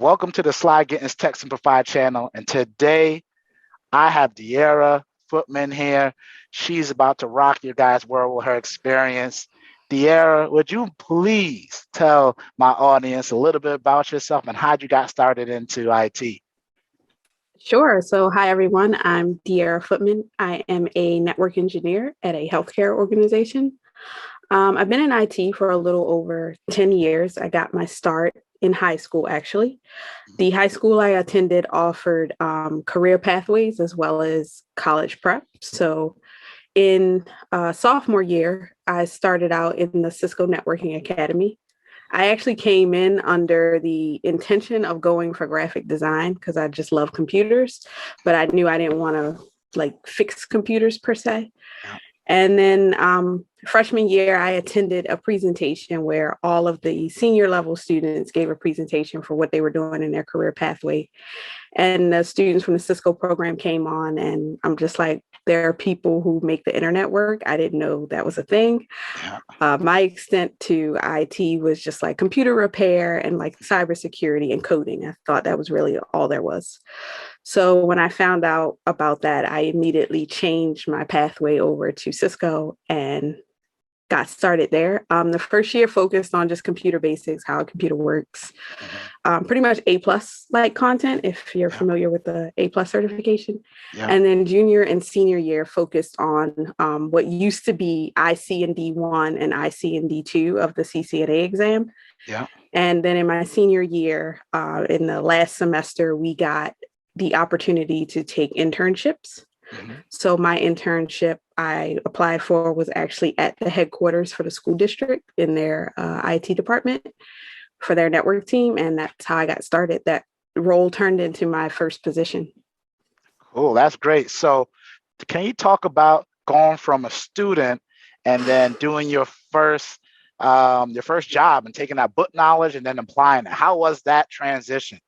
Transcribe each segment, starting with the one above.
Welcome to the Slide Getting Tech Simplified channel. And today I have Deirra Footman here. She's about to rock your guys' world with her experience. Deirra, would you please tell my audience a little bit about yourself and how you got started into IT? Sure. So, hi, everyone. I'm Deirra Footman. I am a network engineer at a healthcare organization. I've been in IT for a little over 10 years. I got my start in high school, actually. The high school I attended offered career pathways as well as college prep. So in sophomore year, I started out in the Cisco Networking Academy. I actually came in under the intention of going for graphic design because I just love computers, but I knew I didn't want to fix computers per se. Yeah. And then freshman year, I attended a presentation where all of the senior level students gave a presentation for what they were doing in their career pathway. And the students from the Cisco program came on, and I'm just like, there are people who make the internet work. I didn't know that was a thing. Yeah. My extent to IT was just like computer repair and like cybersecurity and coding. I thought that was really all there was. So when I found out about that, I immediately changed my pathway over to Cisco and got started there. The first year focused on just computer basics, how a computer works, pretty much A+ like content, if you're familiar with the A+ certification. Yeah. And then junior and senior year focused on what used to be IC and D1 and IC and D2 of the CCNA exam. Yeah. And then in my senior year, in the last semester, we got the opportunity to take internships. Mm-hmm. So my internship I applied for was actually at the headquarters for the school district in their IT department for their network team. And that's how I got started. That role turned into my first position. Cool. That's great. So can you talk about going from a student and then doing your first job and taking that book knowledge and then applying it? How was that transition?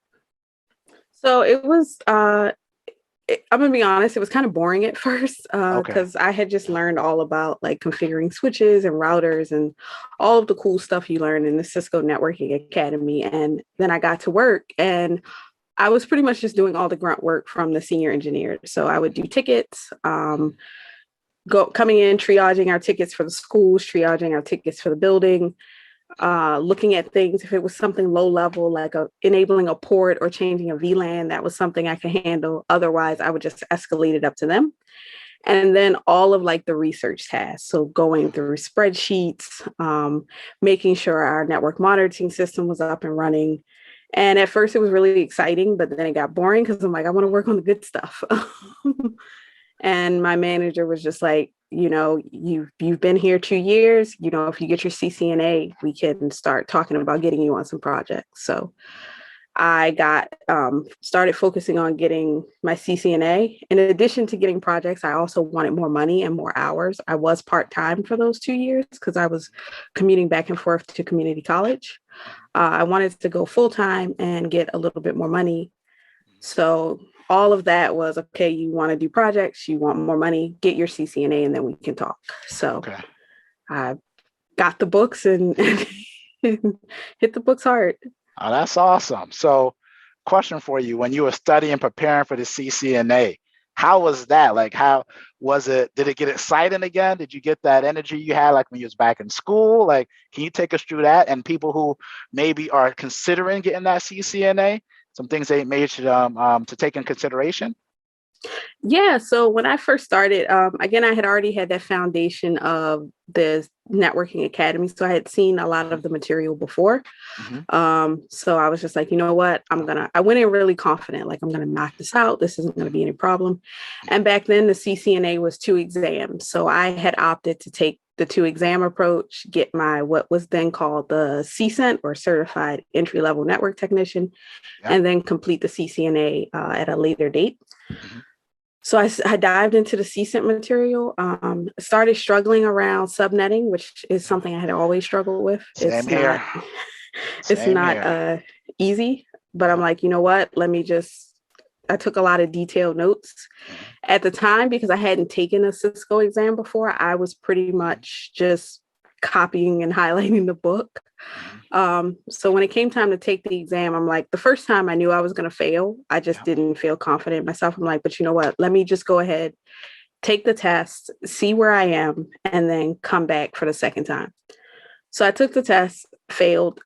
So it was, I'm going to be honest, it was kind of boring at first because I had just learned all about like configuring switches and routers and all of the cool stuff you learn in the Cisco Networking Academy. And then I got to work and I was pretty much just doing all the grunt work from the senior engineer. So I would do tickets, coming in, triaging our tickets for the schools, triaging our tickets for the building, looking at things. If it was something low level, like enabling a port or changing a VLAN, that was something I could handle. Otherwise, I would just escalate it up to them. And then all of like the research tasks. So going through spreadsheets, making sure our network monitoring system was up and running. And at first it was really exciting, but then it got boring because I'm like, I want to work on the good stuff. And my manager was just like, you've been here 2 years, if you get your CCNA, we can start talking about getting you on some projects. So I got started focusing on getting my CCNA. In addition to getting projects, I also wanted more money and more hours. I was part-time for those 2 years because I was commuting back and forth to community college. I wanted to go full-time and get a little bit more money. So all of that was, okay, you want to do projects, you want more money, get your CCNA, and then we can talk. So I got the books and hit the books hard. Oh, that's awesome. So question for you, when you were studying, preparing for the CCNA, how was that? Like, how was it? Did it get exciting again? Did you get that energy you had like when you was back in school? Like, can you take us through that? And people who maybe are considering getting that CCNA, some things they made to take in consideration? Yeah. So when I first started, again, I had already had that foundation of the networking academy. So I had seen a lot of the material before. Mm-hmm. So I was just like, you know what, I went in really confident, like I'm going to knock this out. This isn't going to be any problem. And back then the CCNA was 2 exams. So I had opted to take the 2 exam approach, get my, what was then called the CCENT or Certified Entry-Level Network Technician, and then complete the CCNA at a later date. Mm-hmm. So I dived into the CCENT material, started struggling around subnetting, which is something I had always struggled with. It's not easy, but I'm like, you know what, I took a lot of detailed notes at the time because I hadn't taken a Cisco exam before. I was pretty much just copying and highlighting the book. So when it came time to take the exam, I'm like, the first time I knew I was going to fail. I just didn't feel confident in myself. I'm like, but you know what? Let me just go ahead, take the test, see where I am, and then come back for the second time. So I took the test, failed.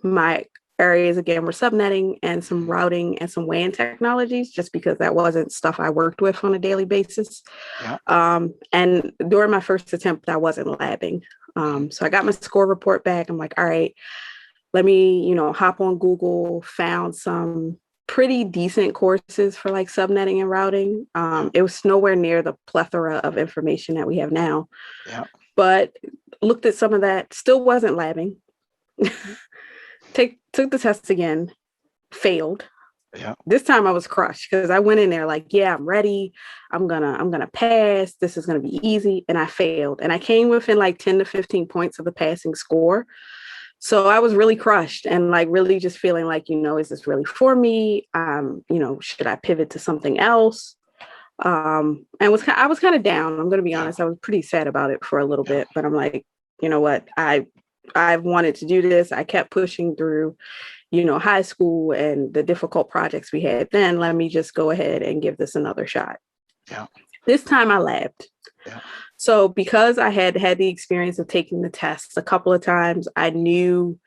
My areas again were subnetting and some routing and some WAN technologies, just because that wasn't stuff I worked with on a daily basis. Yeah. And during my first attempt, I wasn't labbing. So I got my score report back. I'm like, all right, let me, hop on Google, found some pretty decent courses for like subnetting and routing. It was nowhere near the plethora of information that we have now. Yeah. But looked at some of that, still wasn't labbing. Took the test again, failed. Yeah. This time I was crushed because I went in there like, yeah, I'm ready. I'm gonna pass. This is gonna be easy. And I failed. And I came within like 10 to 15 points of the passing score. So I was really crushed and like really just feeling like, is this really for me? Should I pivot to something else? And I was kind of down. I'm gonna be honest. I was pretty sad about it for a little bit, but I'm like, you know what? I've wanted to do this. I kept pushing through, high school and the difficult projects we had. Then let me just go ahead and give this another shot. Yeah. This time I labbed. Yeah. So because I had the experience of taking the tests a couple of times, I knew,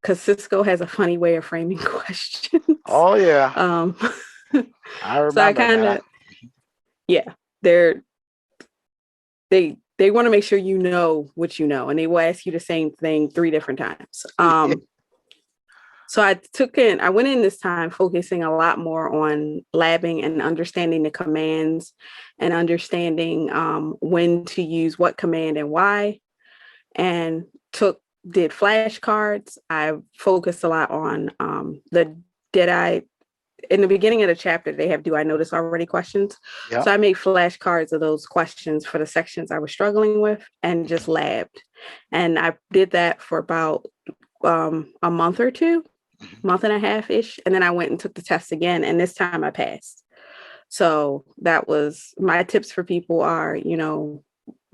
because Cisco has a funny way of framing questions. Oh yeah. I remember. So I kind of, they want to make sure you know what you know, and they will ask you the same thing 3 different times. So I went in this time focusing a lot more on labbing and understanding the commands and understanding when to use what command and why, and did flashcards. I focused a lot on in the beginning of the chapter, they have do I know this already questions. Yep. So I made flashcards of those questions for the sections I was struggling with and just labbed. And I did that for about a month or 2, month and a half-ish. And then I went and took the test again. And this time I passed. So that was my tips for people are,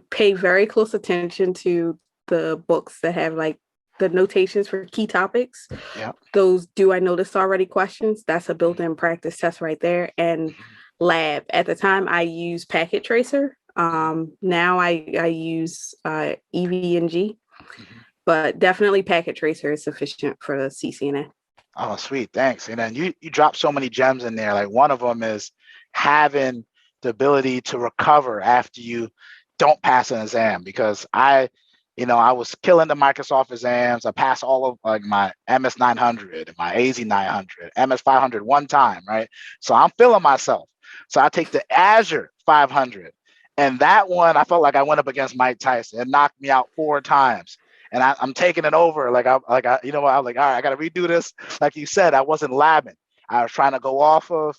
pay very close attention to the books that have like the notations for key topics. Yeah. Those do I know this already questions. That's a built-in practice test right there. And lab. At the time I used Packet Tracer. Now I use EV&G, but definitely Packet Tracer is sufficient for the CCNA. Oh, sweet. Thanks. And then you dropped so many gems in there. Like one of them is having the ability to recover after you don't pass an exam, because I was killing the Microsoft exams. I passed all of like my MS 900, my AZ 900, MS 500 one time, right? So I'm feeling myself. So I take the Azure 500, and that one I felt like I went up against Mike Tyson. It knocked me out 4 times. And I'm taking it over. I was like, all right, I got to redo this. Like you said, I wasn't labbing. I was trying to go off of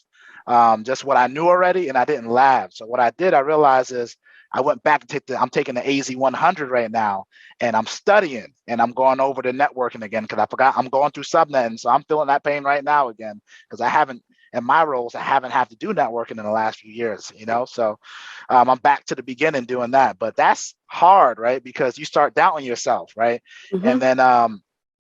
just what I knew already, and I didn't lab. So what I did, I realized is I went back and I'm taking the AZ 100 right now, and I'm studying, and I'm going over the networking again because I forgot I'm going through subnetting. So I'm feeling that pain right now again because in my roles, I haven't had to do networking in the last few years, So I'm back to the beginning doing that. But that's hard, right? Because you start doubting yourself, right? Mm-hmm. And then at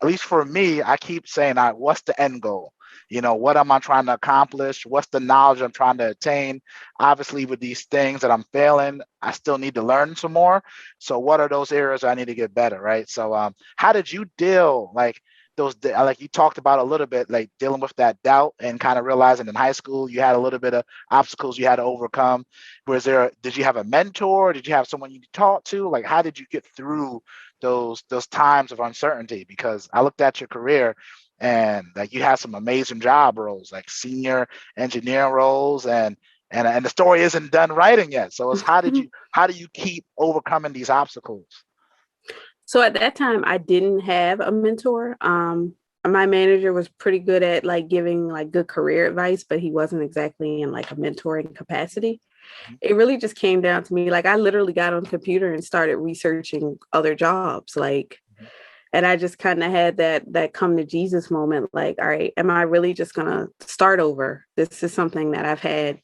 least for me, I keep saying, all right, what's the end goal? What am I trying to accomplish? What's the knowledge I'm trying to attain? Obviously, with these things that I'm failing, I still need to learn some more. So what are those areas I need to get better, right? So how did you deal, like you talked about a little bit, like dealing with that doubt and kind of realizing in high school you had a little bit of obstacles you had to overcome? Did you have a mentor? Did you have someone you talked to? Like, how did you get through those times of uncertainty? Because I looked at your career, and like you had some amazing job roles, like senior engineering roles, and the story isn't done writing yet. So it's how do you keep overcoming these obstacles? So at that time, I didn't have a mentor. My manager was pretty good at like giving like good career advice, but he wasn't exactly in like a mentoring capacity. It really just came down to me. Like I literally got on the computer and started researching other jobs. And I just kind of had that come to Jesus moment. Like, all right, am I really just going to start over? This is something that I've had.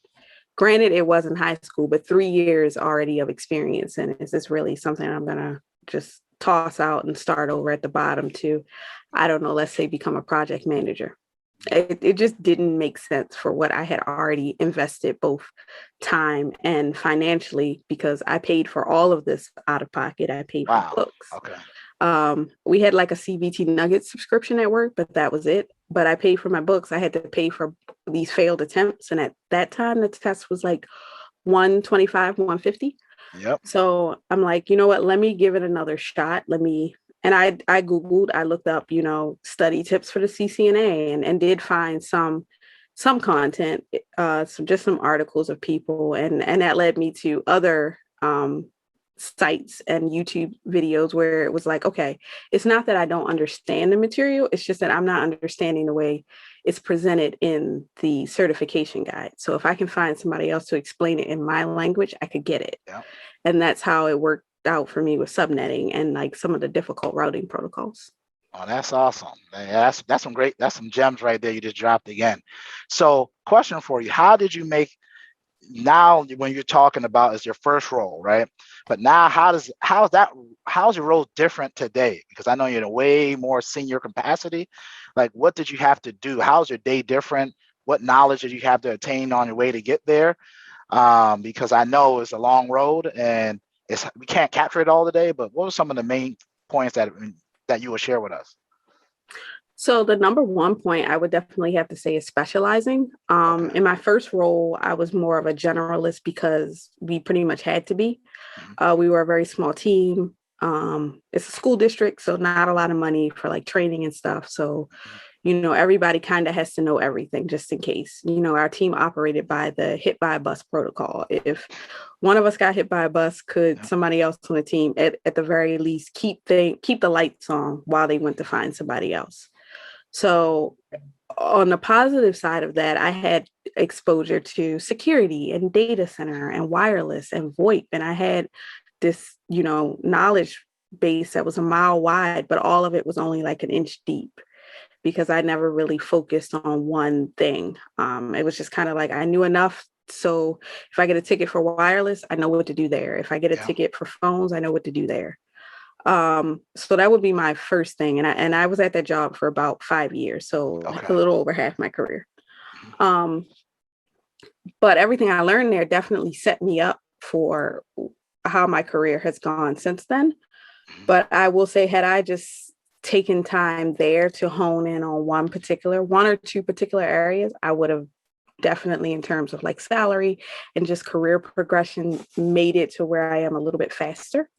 Granted, it wasn't high school, but 3 years already of experience. And is this really something I'm going to just toss out and start over at the bottom to, I don't know, let's say become a project manager. It just didn't make sense for what I had already invested, both time and financially, because I paid for all of this out of pocket. I paid for Wow. books. Okay. We had like a CBT Nugget subscription at work, but that was it. But I paid for my books. I had to pay for these failed attempts. And at that time, the test was like 125, 150. Yep. So I'm like, you know what, let me give it another shot. And I Googled, I looked up, study tips for the CCNA and did find some content, some articles of people. And that led me to other sites and YouTube videos where it was like, okay, it's not that I don't understand the material. It's just that I'm not understanding the way it's presented in the certification guide. So if I can find somebody else to explain it in my language, I could get it. Yeah. And that's how it worked out for me with subnetting and like some of the difficult routing protocols. Oh, that's awesome. That's some gems right there you just dropped again. So question for you, how did you make, now when you're talking about is your first role, right? But now how's your role different today? Because I know you're in a way more senior capacity. Like, what did you have to do? How's your day different? What knowledge did you have to attain on your way to get there? Because I know it's a long road and we can't capture it all today, but what were some of the main points that you will share with us? So the number one point I would definitely have to say is specializing. Okay. In my first role, I was more of a generalist because we pretty much had to be. We were a very small team. It's a school district, so not a lot of money for like training and stuff. So, everybody kind of has to know everything just in case. Our team operated by the hit by a bus protocol. If one of us got hit by a bus, could somebody else on the team at the very least keep the lights on while they went to find somebody else? So on the positive side of that, I had exposure to security and data center and wireless and VoIP. And I had this, knowledge base that was a mile wide, but all of it was only like an inch deep because I never really focused on one thing. It was just kind of like I knew enough. So if I get a ticket for wireless, I know what to do there. If I get a ticket for phones, I know what to do there. So that would be my first thing. And I was at that job for about 5 years. So like a little over half my career. But everything I learned there definitely set me up for how my career has gone since then. But I will say, had I just taken time there to hone in on one or two particular areas, I would have definitely, in terms of like salary and just career progression, made it to where I am a little bit faster.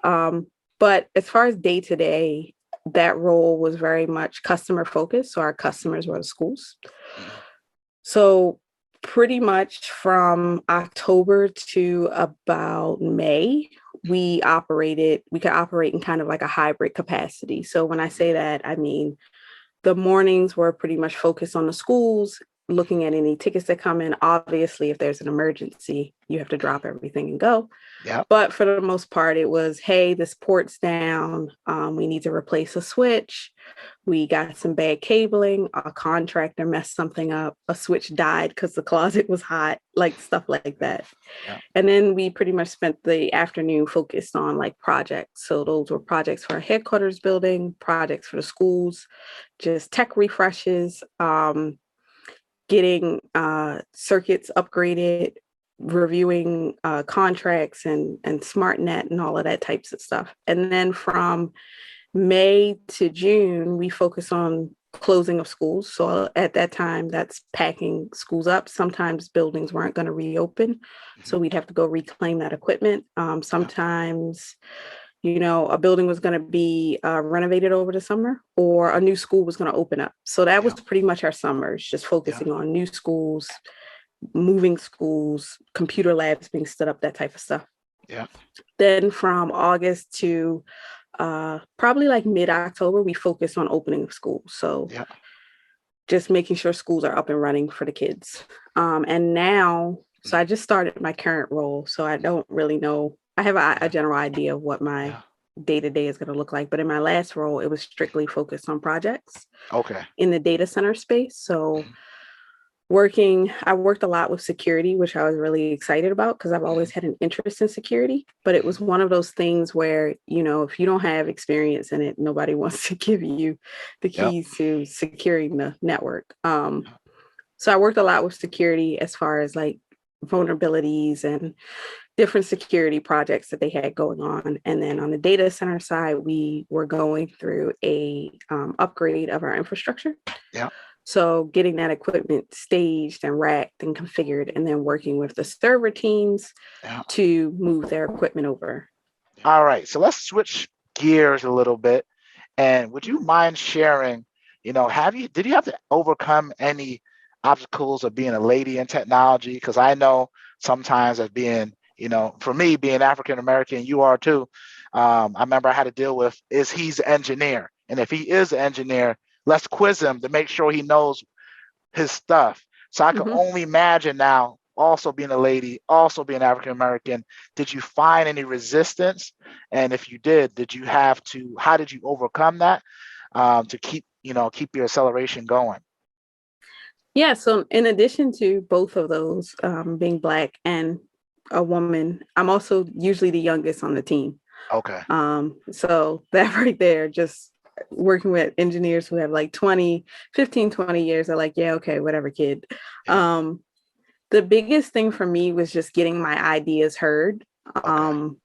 But as far as day to day, that role was very much customer focused. So our customers were the schools. So pretty much from October to about May, we could operate in kind of like a hybrid capacity. So when I say that, I mean, the mornings were pretty much focused on the schools, looking at any tickets that come in. Obviously, if there's an emergency, you have to drop everything and go. Yeah. But for the most part, it was, hey, this port's down. We need to replace a switch. We got some bad cabling. A contractor messed something up. A switch died because the closet was hot, like stuff like that. Yeah. And then we pretty much spent the afternoon focused on like projects. So those were projects for our headquarters building, projects for the schools, just tech refreshes, getting circuits upgraded, reviewing contracts and SmartNet and all of that types of stuff. And then from May to June, we focus on closing of schools. So at that time, that's packing schools up. Sometimes buildings weren't going to reopen, so we'd have to go reclaim that equipment. Sometimes, a building was going to be renovated over the summer, or a new school was going to open up. So that was pretty much our summers, just focusing on new schools, moving schools, computer labs being stood up, that type of stuff. Yeah. Then from August to probably like mid-October, we focused on opening of schools. So just making sure schools are up and running for the kids. And now, so I just started my current role, so I don't really know. I have a general idea of what my day-to-day is going to look like. But in my last role, it was strictly focused on projects in the data center space. So I worked a lot with security, which I was really excited about because I've always had an interest in security. But it was one of those things where, if you don't have experience in it, nobody wants to give you the keys to securing the network. So I worked a lot with security as far as like vulnerabilities and different security projects that they had going on. And then on the data center side, we were going through a upgrade of our infrastructure. Yeah. So getting that equipment staged and racked and configured, and then working with the server teams to move their equipment over. All right. So let's switch gears a little bit. And would you mind sharing, did you have to overcome any obstacles of being a lady in technology? Because I know sometimes as being, for me being African American, you are too. I remember I had to deal with, is he's an engineer? And if he is an engineer, let's quiz him to make sure he knows his stuff. So I can only imagine now, also being a lady, also being African American, did you find any resistance? And if you did how did you overcome that to keep your acceleration going? Yeah, so in addition to both of those, being Black and a woman, I'm also usually the youngest on the team. Okay. So that right there, just working with engineers who have like 20 years are like, yeah, okay, whatever, kid. The biggest thing for me was just getting my ideas heard. And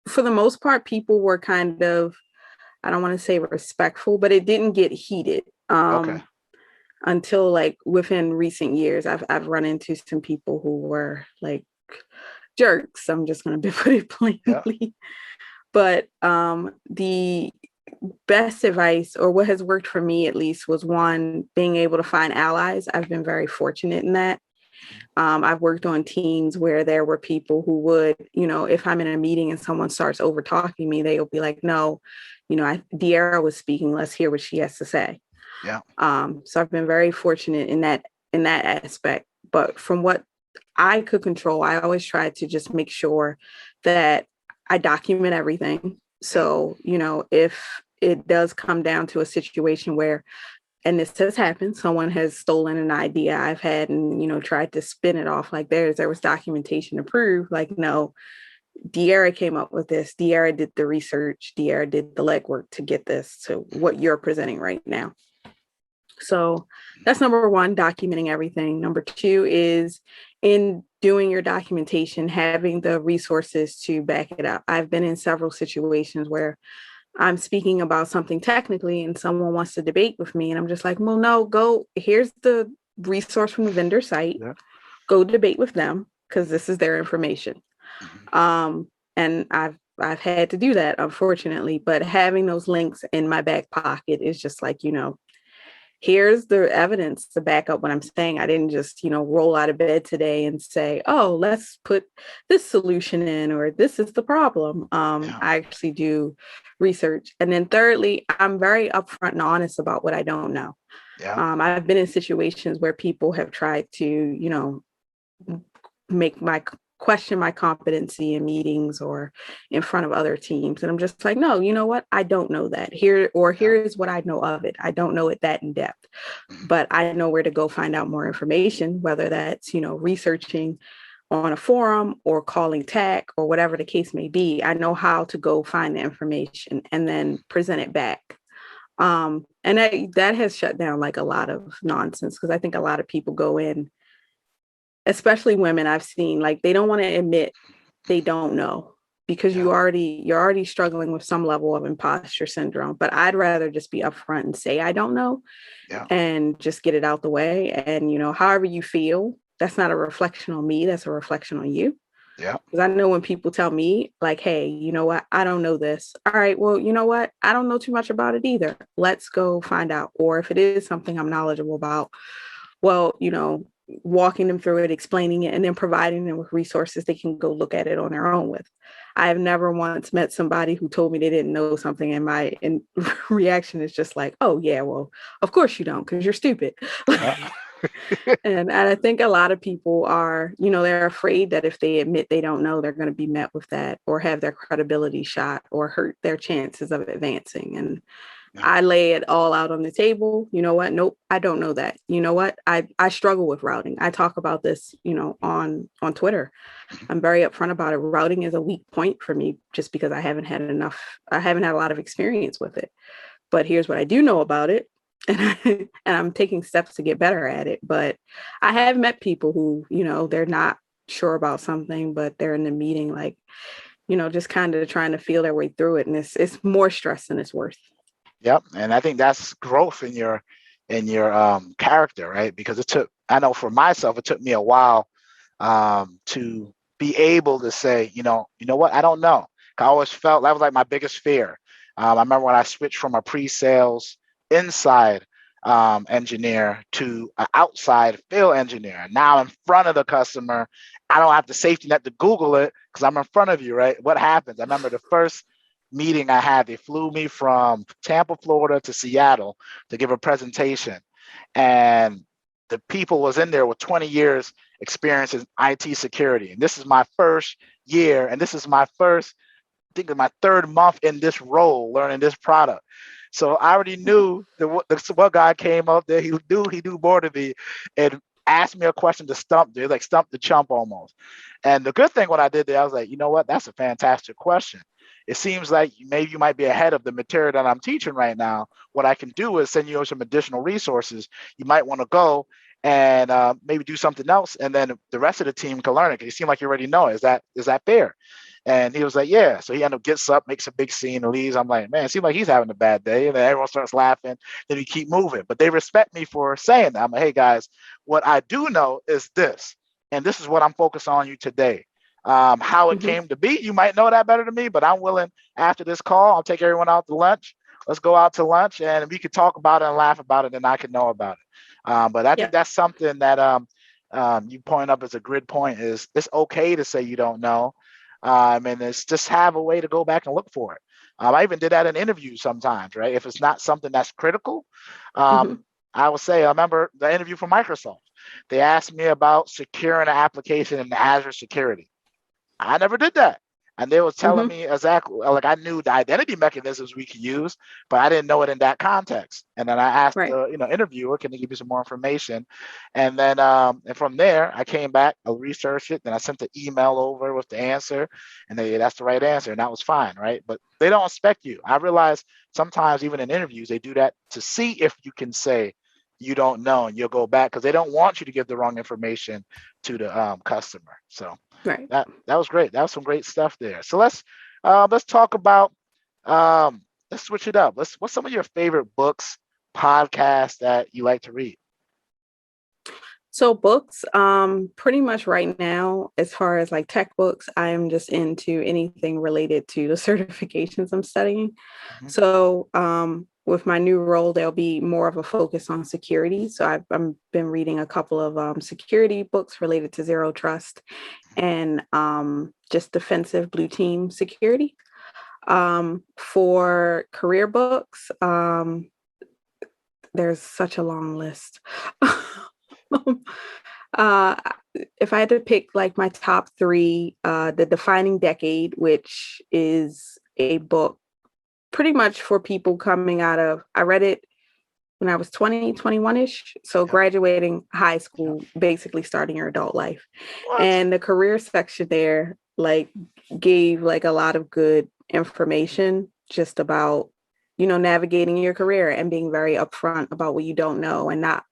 for the most part, people were kind of, I don't want to say respectful, but it didn't get heated. Until like within recent years, I've run into some people who were like jerks. I'm just going to put it plainly. Yeah. But the best advice, or what has worked for me at least, was one, being able to find allies. I've been very fortunate in that. I've worked on teams where there were people who would, if I'm in a meeting and someone starts over talking me, they'll be like, no, Dierra was speaking, let's hear what she has to say. Yeah. So I've been very fortunate in that aspect. But from what I could control, I always tried to just make sure that I document everything. So, if it does come down to a situation where, and this has happened, someone has stolen an idea I've had and, tried to spin it off like there was documentation to prove, like, no, Dierra came up with this. Dierra did the research. Dierra did the legwork to get this to what you're presenting right now. So that's number one, documenting everything. Number two is, in doing your documentation, having the resources to back it up. I've been in several situations where I'm speaking about something technically and someone wants to debate with me. And I'm just like, well, no, here's the resource from the vendor site. Yeah. Go debate with them because this is their information. And I've had to do that, unfortunately, but having those links in my back pocket is just like, here's the evidence to back up what I'm saying. I didn't just, roll out of bed today and say, oh, let's put this solution in, or this is the problem. I actually do research. And then thirdly, I'm very upfront and honest about what I don't know. Yeah. I've been in situations where people have tried to, question my competency in meetings or in front of other teams. And I'm just like, no, you know what? I don't know that. Here is what I know of it. I don't know it that in depth, but I know where to go find out more information, whether that's, researching on a forum or calling tech or whatever the case may be. I know how to go find the information and then present it back. And that has shut down like a lot of nonsense, because I think a lot of people go in, especially women, I've seen, like, they don't want to admit they don't know, because you're already struggling with some level of imposter syndrome. But I'd rather just be upfront and say I don't know, and just get it out the way. And, however you feel, that's not a reflection on me. That's a reflection on you. Yeah. Because I know when people tell me like, hey, you know what? I don't know this. All right, well, you know what? I don't know too much about it either. Let's go find out. Or if it is something I'm knowledgeable about, well, walking them through it, explaining it, and then providing them with resources they can go look at it on their own with. I have never once met somebody who told me they didn't know something, and my reaction is just like, oh yeah, well, of course you don't, because you're stupid. And I think a lot of people are, they're afraid that if they admit they don't know, they're going to be met with that, or have their credibility shot, or hurt their chances of advancing. And Yeah. I lay it all out on the table. You know what? Nope, I don't know that. You know what? I struggle with routing. I talk about this, on Twitter. I'm very upfront about it. Routing is a weak point for me just because I haven't had a lot of experience with it. But here's what I do know about it. And I'm taking steps to get better at it. But I have met people who, they're not sure about something, but they're in the meeting, like, just kind of trying to feel their way through it. And it's more stress than it's worth. Yep. And I think that's growth in your character, right? Because I know for myself, it took me a while to be able to say, you know what, I don't know. I always felt that was like my biggest fear. I remember when I switched from a pre-sales inside engineer to an outside field engineer. Now I'm in front of the customer. I don't have the safety net to Google it because I'm in front of you, right? What happens? I remember the first meeting I had, they flew me from Tampa, Florida to Seattle to give a presentation. And the people was in there with 20 years experience in IT security. And this is my first year. And this is my first, I think my third month in this role, learning this product. So I already knew that one guy came up there, he knew more than me and asked me a question to stump, dude, like stump the chump almost. And the good thing when I did that, I was like, you know what, that's a fantastic question. It seems like maybe you might be ahead of the material that I'm teaching right now. What I can do is send you some additional resources. You might want to go and maybe do something else, and then the rest of the team can learn it. Because you seem like you already know it. Is that fair? And he was like, yeah. So he ended up gets up, makes a big scene, and leaves. I'm like, man, it seems like he's having a bad day. And then everyone starts laughing. Then we keep moving. But they respect me for saying that. I'm like, hey guys, what I do know is this, and this is what I'm focused on you today. How it came to be, you might know that better than me, but I'm willing after this call, I'll take everyone out to lunch. Let's go out to lunch and we could talk about it and laugh about it and I can know about it. But I think that's something that you point up as a grid point is it's okay to say you don't know. And it's just have a way to go back and look for it. I even did that in interviews sometimes, right? If it's not something that's critical, I would say, I remember the interview for Microsoft. They asked me about securing an application in Azure security. I never did that. And they was telling me exactly, like I knew the identity mechanisms we could use, but I didn't know it in that context. And then I asked the interviewer, can they give you some more information? And then and from there, I came back, I researched it, then I sent the email over with the answer, and that's the right answer, and that was fine, right? But they don't expect you. I realize sometimes even in interviews, they do that to see if you can say you don't know, and you'll go back because they don't want you to give the wrong information to the customer. So. Right. That was great. That was some great stuff there. So let's talk about let's switch it up. What's some of your favorite books, podcasts that you like to read? So books, pretty much right now, as far as like tech books, I am just into anything related to the certifications I'm studying. So with my new role, there'll be more of a focus on security. So I've been reading a couple of security books related to zero trust and just defensive blue team security. For career books, there's such a long list. If I had to pick like my top three, The Defining Decade, which is a book pretty much for people coming out of, I read it when I was 20, 21-ish. So graduating high school, basically starting your adult life. What? And the career section there like gave like a lot of good information just about, navigating your career and being very upfront about what you don't know and not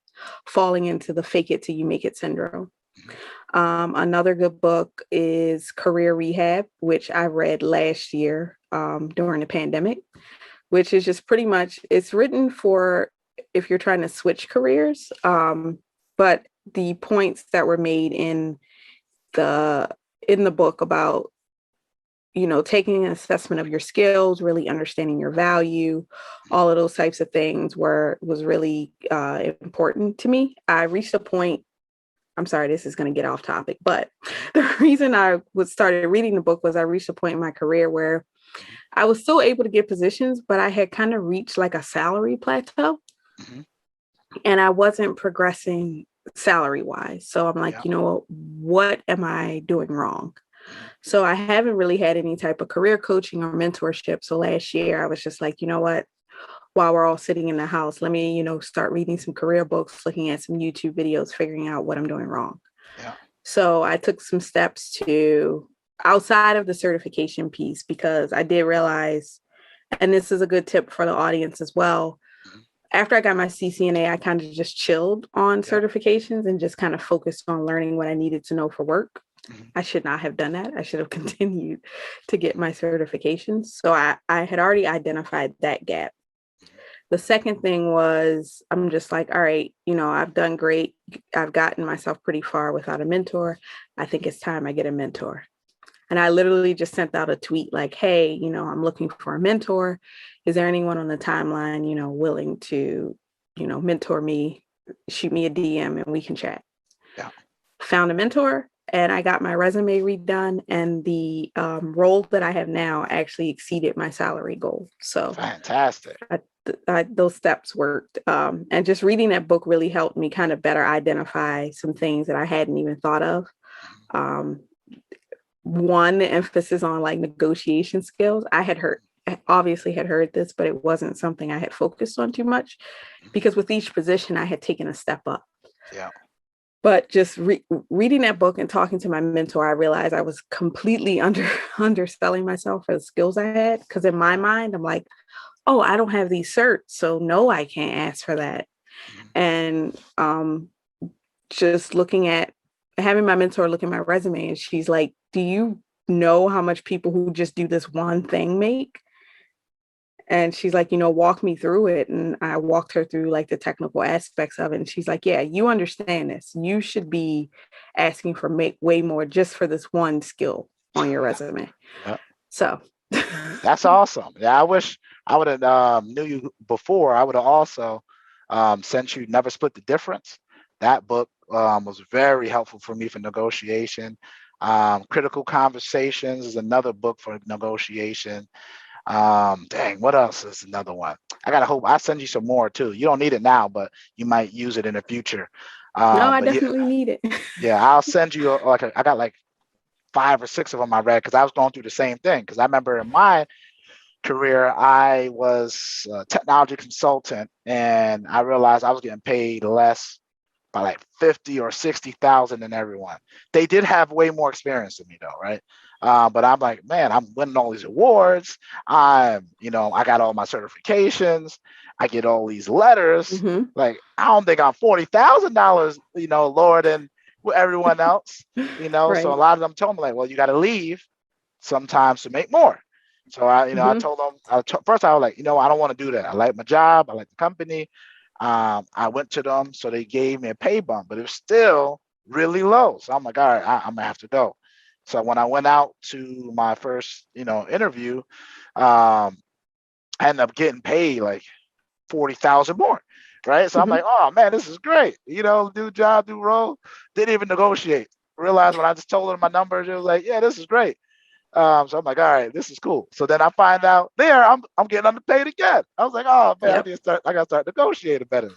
falling into the fake it till you make it syndrome. Another good book is Career Rehab, which I read last year during the pandemic, which is just pretty much, it's written for if you're trying to switch careers. But the points that were made in the book about, taking an assessment of your skills, really understanding your value, all of those types of things was really important to me. I reached a point, I'm sorry, this is going to get off topic, but the reason I started reading the book was I reached a point in my career where I was still able to get positions, but I had kind of reached like a salary plateau and I wasn't progressing salary wise. So I'm like, what am I doing wrong? So I haven't really had any type of career coaching or mentorship. So last year I was just like, you know what? while we're all sitting in the house, let me, start reading some career books, looking at some YouTube videos, figuring out what I'm doing wrong. Yeah. So I took some steps to outside of the certification piece, because I did realize, and this is a good tip for the audience as well. After I got my CCNA, I kind of just chilled on certifications and just kind of focused on learning what I needed to know for work. I should not have done that. I should have continued to get my certifications. So I had already identified that gap. The second thing was, I'm just like, all right, I've done great. I've gotten myself pretty far without a mentor. I think it's time I get a mentor. And I literally just sent out a tweet like, hey, I'm looking for a mentor. Is there anyone on the timeline, willing to, mentor me, shoot me a DM and we can chat. Yeah. Found a mentor and I got my resume redone, and the role that I have now actually exceeded my salary goal. So fantastic. Those steps worked. And just reading that book really helped me kind of better identify some things that I hadn't even thought of. One, the emphasis on like negotiation skills. I obviously had heard this, but it wasn't something I had focused on too much, because with each position I had taken a step up. Yeah. But just reading that book and talking to my mentor, I realized I was completely underselling myself for the skills I had. Because in my mind, I'm like, oh, I don't have these certs, so no, I can't ask for that. And just having my mentor look at my resume, and she's like, do you know how much people who just do this one thing make? And she's like, walk me through it. And I walked her through like the technical aspects of it. And she's like, yeah, you understand this. You should be asking for way more just for this one skill on your resume. Yeah. So that's awesome. Yeah, I wish I would have knew you before. I would have also sent you Never Split the Difference. That book was very helpful for me for negotiation. Critical Conversations is another book for negotiation. What else is another one? I'll send you some more too. You don't need it now, but you might use it in the future. No, I definitely need it. Yeah, I'll send you I got like 5 or 6 of them I read, because I was going through the same thing. Because I remember in my career, I was a technology consultant, and I realized I was getting paid less by like 50 or 60,000 than everyone. They did have way more experience than me though, right? But I'm like, man, I'm winning all these awards. I got all my certifications. I get all these letters. Like, I don't think I'm $40,000, lower than everyone else, Right. So a lot of them told me like, well, you got to leave sometimes to make more. So I told them, first I was like, I don't want to do that. I like my job. I like the company. I went to them, so they gave me a pay bump, but it was still really low. So I'm like, all right, I'm gonna have to go. So when I went out to my first, interview, I ended up getting paid like 40,000 more, right? So I'm like, oh man, this is great. Do job, do role. Didn't even negotiate. Realized when I just told them my numbers, it was like, yeah, this is great. So I'm like, all right, this is cool. So then I find out there I'm getting underpaid again. I was like, oh man, I gotta start negotiating better,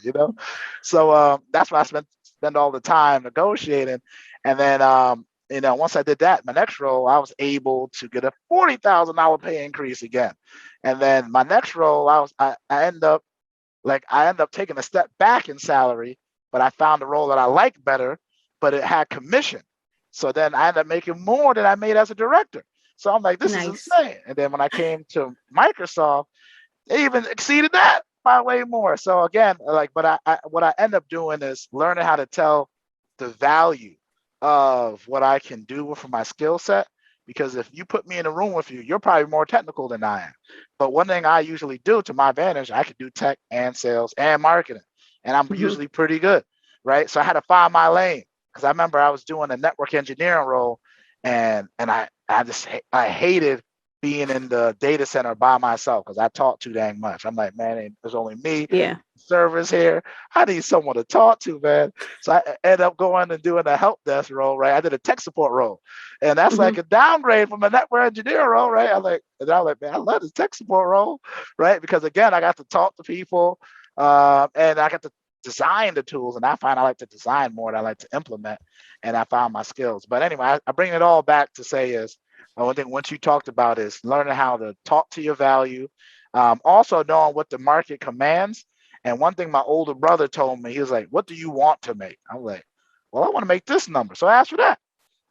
So that's why I spend all the time negotiating. And then once I did that, my next role, I was able to get a $40,000 pay increase again. And then my next role, I end up taking a step back in salary, but I found a role that I like better, but it had commission. So then I ended up making more than I made as a director. So I'm like, this is insane. And then when I came to Microsoft, they even exceeded that by way more. So again, what I end up doing is learning how to tell the value of what I can do for my skill set. Because if you put me in a room with you, you're probably more technical than I am. But one thing I usually do to my advantage, I can do tech and sales and marketing. And I'm usually pretty good, right? So I had to find my lane. Because I remember I was doing a network engineering role, and I hated being in the data center by myself because I talk too dang much. I'm like, man, there's only me, servers here. I need someone to talk to, man. So I ended up going and doing a help desk role, right? I did a tech support role, and that's like a downgrade from a network engineer role, right? I was like, man, I love this tech support role, right? Because again, I got to talk to people, and I got to design the tools, and I find I like to design more than I like to implement, and I found my skills. But anyway, I bring it all back to say is, one thing once you talked about is learning how to talk to your value, Also knowing what the market commands. And one thing my older brother told me, he was like, "What do you want to make?" I'm like, "Well, I want to make this number." So I asked for that.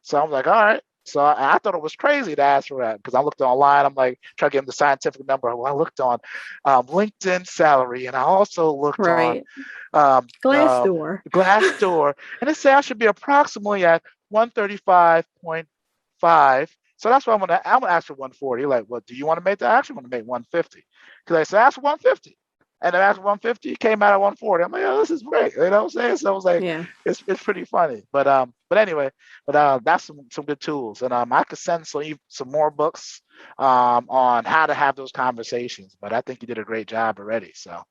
So I'm like, "All right." So I thought it was crazy to ask for that because I looked online. I'm like, trying to get him the scientific number. Well, I looked on LinkedIn salary, and I also looked on Right. um, uh, Glassdoor. Glassdoor, and it said I should be approximately at 135.5. So that's why I'm gonna ask for 140. Like, well, do you want to make that? I actually want to make 150 because I said ask for 150. And then after 150, it came out at 140. I'm like, oh, this is great. You know what I'm saying? So I was like, Yeah. it's pretty funny. But anyway, that's some good tools. And I could send some more books on how to have those conversations. But I think you did a great job already. So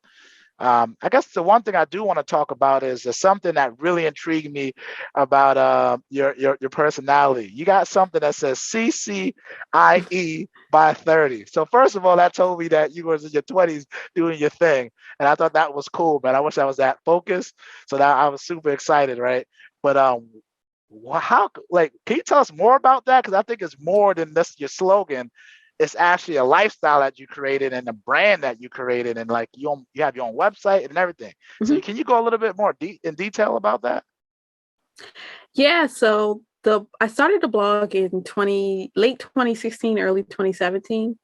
I guess the one thing I do want to talk about is something that really intrigued me about your personality. You got something that says CCIE by 30. So first of all, that told me that you was in your 20s doing your thing, and I thought that was cool, man. I wish I was that focused, so that I was super excited, right? But how like can you tell us more about that? Because I think it's more than just your slogan. It's actually a lifestyle that you created and a brand that you created, and like you have your own website and everything. So Mhm. can you go a little bit more in detail about that? Yeah. So I started the blog in late 2016, early 2017.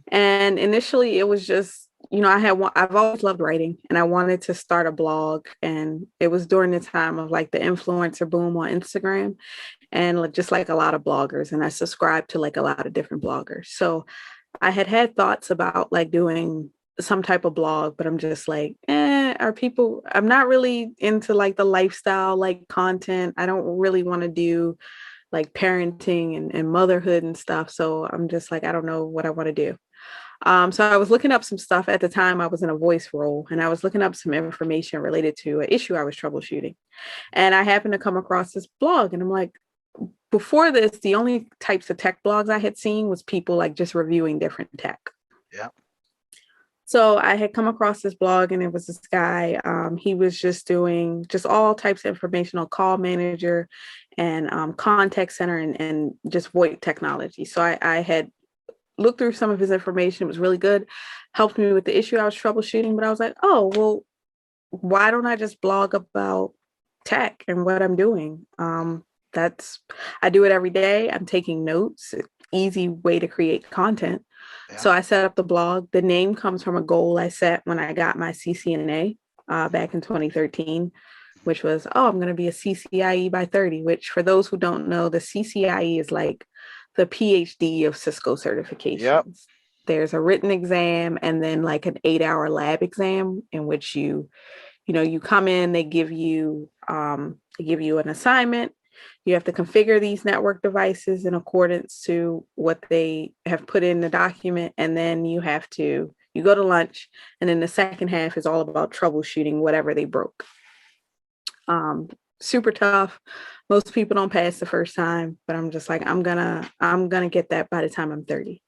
And initially it was just, I've always loved writing and I wanted to start a blog. And it was during the time of like the influencer boom on Instagram and just like a lot of bloggers. And I subscribed to like a lot of different bloggers. So I had thoughts about like doing some type of blog, but I'm just like, I'm not really into like the lifestyle, like content. I don't really want to do like parenting and motherhood and stuff. So I'm just like, I don't know what I want to do. So I was looking up some stuff at the time. I was in a voice role and I was looking up some information related to an issue I was troubleshooting. And I happened to come across this blog and I'm like, before this, the only types of tech blogs I had seen was people like just reviewing different tech. Yeah. So I had come across this blog and it was this guy. He was just doing just all types of informational call manager and contact center and just VoIP technology. So I had looked through some of his information. It was really good, helped me with the issue I was troubleshooting. But I was like, oh, well, why don't I just blog about tech and what I'm doing? I do it every day. I'm taking notes, easy way to create content. Yeah. So I set up the blog. The name comes from a goal I set when I got my CCNA back in 2013, which was, I'm going to be a CCIE by 30, which for those who don't know, the CCIE is like the PhD of Cisco Yep. certifications. There's a written exam and then like an 8-hour lab exam in which you come in, they give you an assignment. You have to configure these network devices in accordance to what they have put in the document. And then you go to lunch. And then the second half is all about troubleshooting whatever they broke. Super tough. Most people don't pass the first time, but I'm just like, I'm gonna get that by the time I'm 30.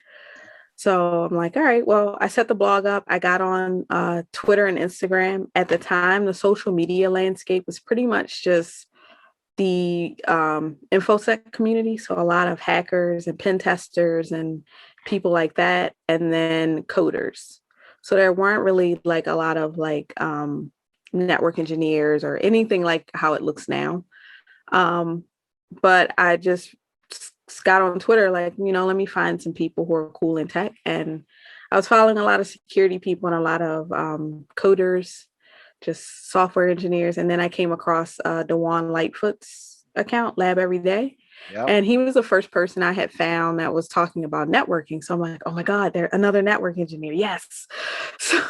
So I'm like, all right, well, I set the blog up. I got on Twitter and Instagram. At the time, the social media landscape was pretty much just the InfoSec community. So a lot of hackers and pen testers and people like that, and then coders. So there weren't really like a lot of like network engineers or anything like how it looks now. But I just got on Twitter, like, let me find some people who are cool in tech. And I was following a lot of security people and a lot of coders, just software engineers. And then I came across Dewan Lightfoot's account, Lab Every Day. Yep. And he was the first person I had found that was talking about networking. So I'm like, oh my God, there's another network engineer. Yes. So,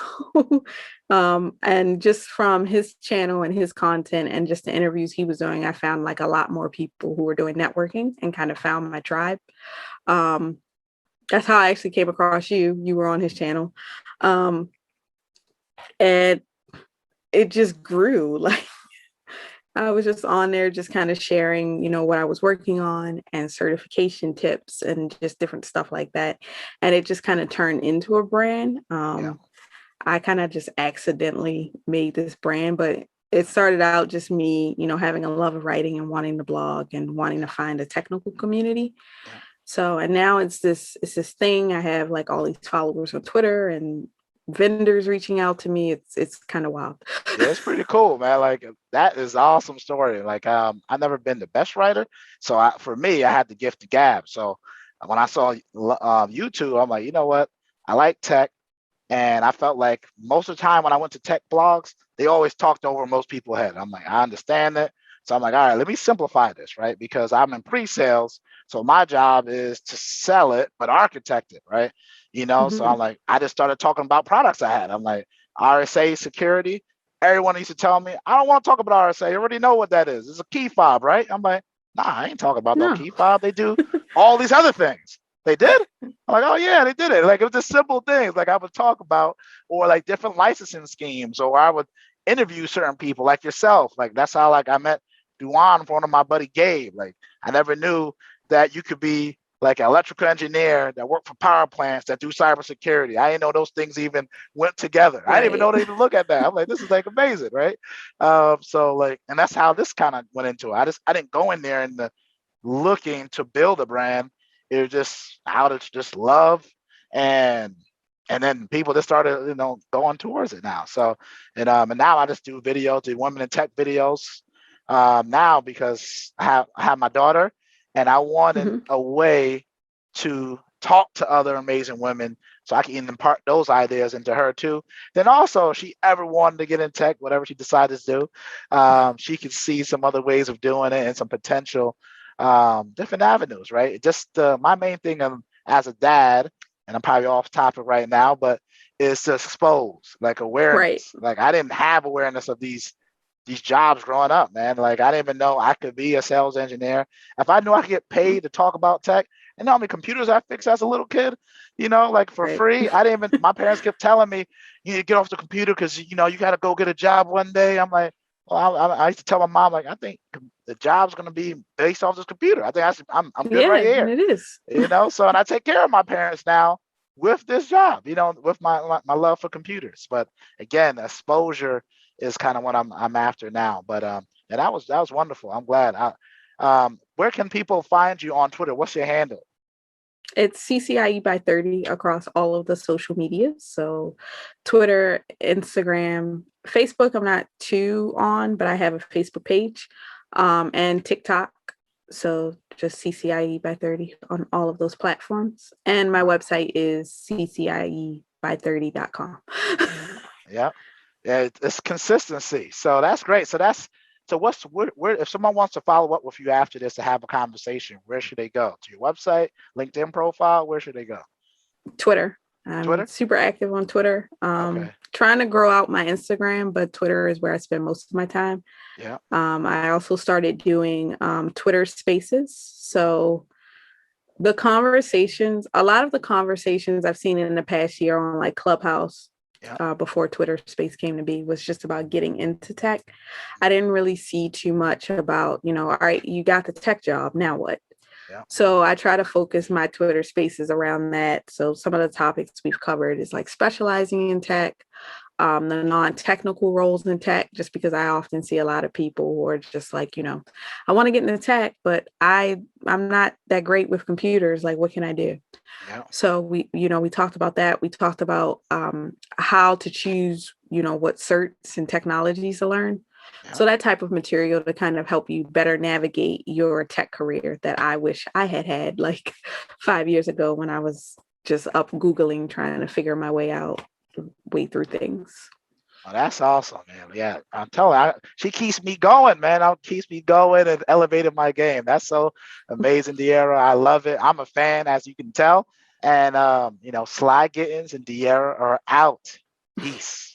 and just from his channel and his content and just the interviews he was doing, I found like a lot more people who were doing networking and kind of found my tribe. That's how I actually came across you. You were on his channel. And it just grew. Like, I was just on there, just kind of sharing, what I was working on and certification tips and just different stuff like that. And it just kind of turned into a brand. Yeah. I kind of just accidentally made this brand, but it started out just me, having a love of writing and wanting to blog and wanting to find a technical community. Yeah. So, and now it's this thing. I have like all these followers on Twitter and vendors reaching out to me. It's kind of wild. Yeah, it's pretty cool, man. Like that is an awesome story. Like I've never been the best writer, so for me, I had the gift of gab. So when I saw YouTube, I'm like, you know what? I like tech, and I felt like most of the time when I went to tech blogs, they always talked over most people's head. I'm like, I understand it. So I'm like, all right, let me simplify this, right? Because I'm in pre-sales, so my job is to sell it, but architect it, right? So I'm Mhm. like, I just started talking about products I had. I'm like, RSA security. Everyone used to tell me, I don't want to talk about RSA. You already know what that is. It's a key fob, right? I'm like, nah, I ain't talking about no No. key fob. They do all these other things. They did? I'm like, oh yeah, they did it. Like it was just simple things like I would talk about, or like different licensing schemes, or I would interview certain people like yourself. Like that's how like I met Duan for one of my buddy Gabe. Like I never knew that you could be like an electrical engineer that worked for power plants that do cybersecurity. I didn't know those things even went together. I didn't even Right. know they even look at that. I'm like, this is like amazing, right? So like, and that's how this kind of went into it. I didn't go in there and looking to build a brand. It was just out of just love, and then people just started going towards it now. So and now I just do videos, do women in tech videos now because I have my daughter, and I wanted Mhm. a way to talk to other amazing women so I can impart those ideas into her too. Then also, if she ever wanted to get in tech, whatever she decided to do, she could see some other ways of doing it and some potential different avenues, right? Just my main thing as a dad, and I'm probably off topic right now, but is to expose like Right. awareness. Like I didn't have awareness of these jobs growing up, man. Like I didn't even know I could be a sales engineer. If I knew I could get paid to talk about tech, and how many computers I fixed as a little kid, like for Right. free. I didn't even. My parents kept telling me, "You need to get off the computer because you got to go get a job one day." I'm like, well, I used to tell my mom like, I think the job's gonna be based off this computer. I think I'm good Yeah, right and here, it is. So and I take care of my parents now with this job, with my love for computers. But again, exposure is kind of what I'm after now. But and that was wonderful. I'm glad. Where can people find you on Twitter? What's your handle? It's CCIE by 30 across all of the social media. So Twitter, Instagram, Facebook, I'm not too on, but I have a Facebook page, and TikTok. So just CCIE by 30 on all of those platforms. And my website is CCIEby30.com. Yeah, yeah, it's consistency. So that's great. So where if someone wants to follow up with you after this to have a conversation, where should they go? To your website, LinkedIn profile? Where should they go? Twitter. I'm Twitter? super active on Twitter. Okay. Trying to grow out my Instagram, but Twitter is where I spend most of my time. Yeah. I also started doing Twitter spaces. So a lot of the conversations I've seen in the past year on like Clubhouse, Yeah. before Twitter Space came to be, was just about getting into tech. I didn't really see too much about, all right, you got the tech job, now what? Yeah. So I try to focus my Twitter spaces around that. So some of the topics we've covered is like specializing in tech, the non-technical roles in tech, just because I often see a lot of people who are just like, I want to get into tech, but I'm not that great with computers. Like, what can I do? Yeah. So we talked about that. We talked about how to choose, what certs and technologies to learn. Yeah. So that type of material to kind of help you better navigate your tech career that I wish I had like 5 years ago when I was just up Googling, trying to figure my way through things. Oh, that's awesome, man. Yeah, I'm telling her, she keeps me going, man. Keeps me going and elevating my game. That's so amazing, Dierra. I love it. I'm a fan, as you can tell. And Sly Gittins and Dierra are out. Peace.